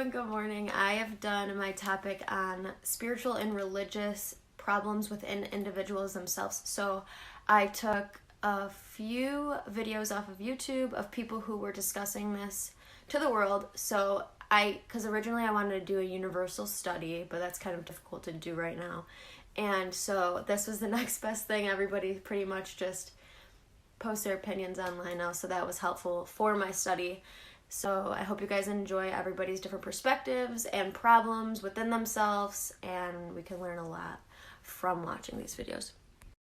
and good morning. I have done my topic on spiritual and religious problems within individuals themselves. So I took a few videos off of YouTube of people who were discussing this to the world. So because originally I wanted to do a universal study, but that's kind of difficult to do right now. And so this was the next best thing. Everybody pretty much just post their opinions online now, so that was helpful for my study. So I hope you guys enjoy everybody's different perspectives and problems within themselves, and we can learn a lot from watching these videos.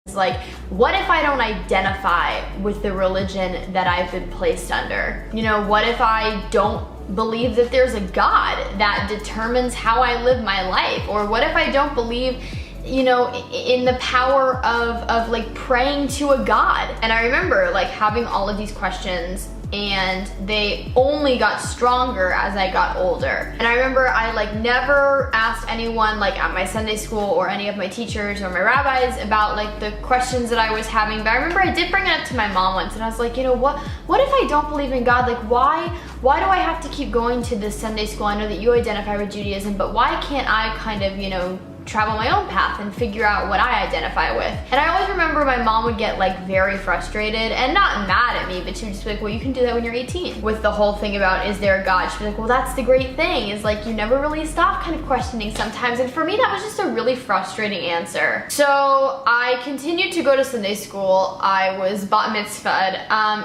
It's like, what if I don't identify with the religion that I've been placed under? You know, what if I don't believe that there's a God that determines how I live my life? Or what if I don't believe, you know, in the power of like praying to a God? And I remember like having all of these questions, and they only got stronger as I got older. And I remember I like never asked anyone like at my Sunday school or any of my teachers or my rabbis about like the questions that I was having, but I remember I did bring it up to my mom once, and I was like, you know, what if I don't believe in God? Like why do I have to keep going to this Sunday school? I know that you identify with Judaism, but why can't I kind of, you know, travel my own path and figure out what I identify with? And I always remember my mom would get like very frustrated and not mad at me, but she would just be like, well, you can do that when you're 18. With the whole thing about, is there a God? She'd be like, well, that's the great thing, is like you never really stop kind of questioning sometimes. And for me, that was just a really frustrating answer. So I continued to go to Sunday school. I was bat mitzvahed,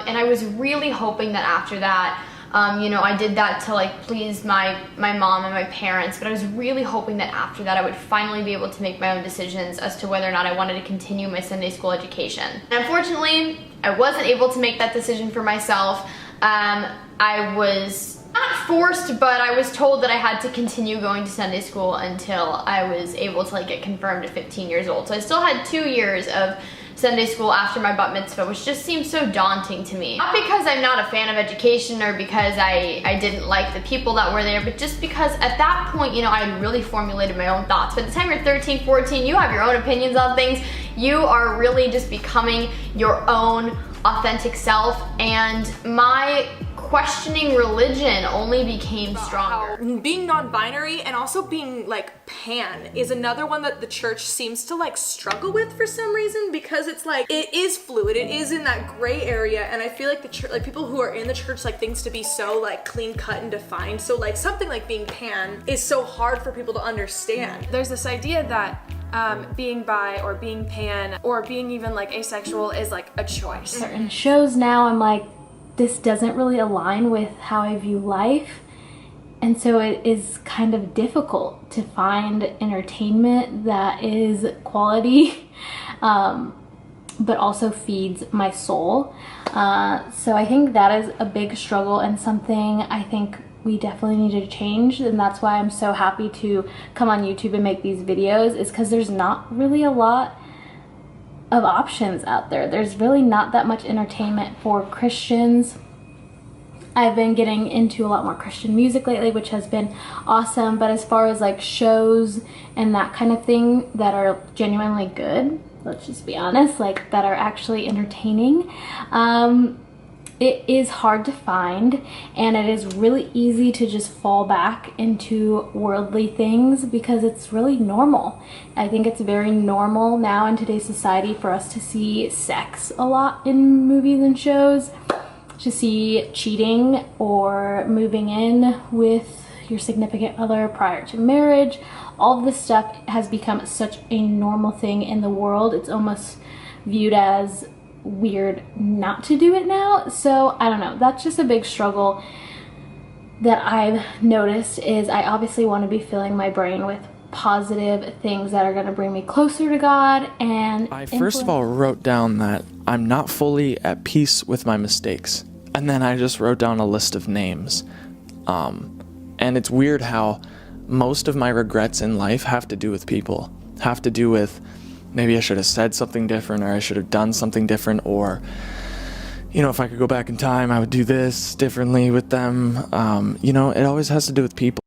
and I was really hoping that after that, you know, I did that to like please my mom and my parents, but I was really hoping that after that I would finally be able to make my own decisions as to whether or not I wanted to continue my Sunday school education. And unfortunately, I wasn't able to make that decision for myself. I was not forced, but I was told that I had to continue going to Sunday school until I was able to like get confirmed at 15 years old. So I still had 2 years of Sunday school after my bat mitzvah, which just seems so daunting to me. Not because I'm not a fan of education or because I didn't like the people that were there, but just because at that point, you know, I had really formulated my own thoughts. By the time you're 13, 14, you have your own opinions on things. You are really just becoming your own authentic self, and my questioning religion only became stronger. Being non-binary and also being like pan is another one that the church seems to like struggle with for some reason, because it's like it is fluid, it is in that gray area, and I feel like the church, like people who are in the church like things to be so like clean cut and defined. So like something like being pan is so hard for people to understand. There's this idea that being bi or being pan or being even like asexual is like a choice. Certain shows now, I'm like, this doesn't really align with how I view life, and so it is kind of difficult to find entertainment that is quality but also feeds my soul. So I think that is a big struggle and something I think we definitely need to change, and that's why I'm so happy to come on YouTube and make these videos, is because there's not really a lot of options out there. There's really not that much entertainment for Christians. I've been getting into a lot more Christian music lately, which has been awesome, but as far as like shows and that kind of thing that are genuinely good, let's just be honest, like that are actually entertaining, it is hard to find, and it is really easy to just fall back into worldly things because it's really normal. I think it's very normal now in today's society for us to see sex a lot in movies and shows, to see cheating or moving in with your significant other prior to marriage. All of this stuff has become such a normal thing in the world. It's almost viewed as weird not to do it now. So I don't know, that's just a big struggle that I've noticed. Is I obviously want to be filling my brain with positive things that are going to bring me closer to God. And I first of all wrote down that I'm not fully at peace with my mistakes, and then I just wrote down a list of names, and it's weird how most of my regrets in life have to do with people, have to do with maybe I should have said something different, or I should have done something different, or, you know, if I could go back in time, I would do this differently with them. You know, it always has to do with people.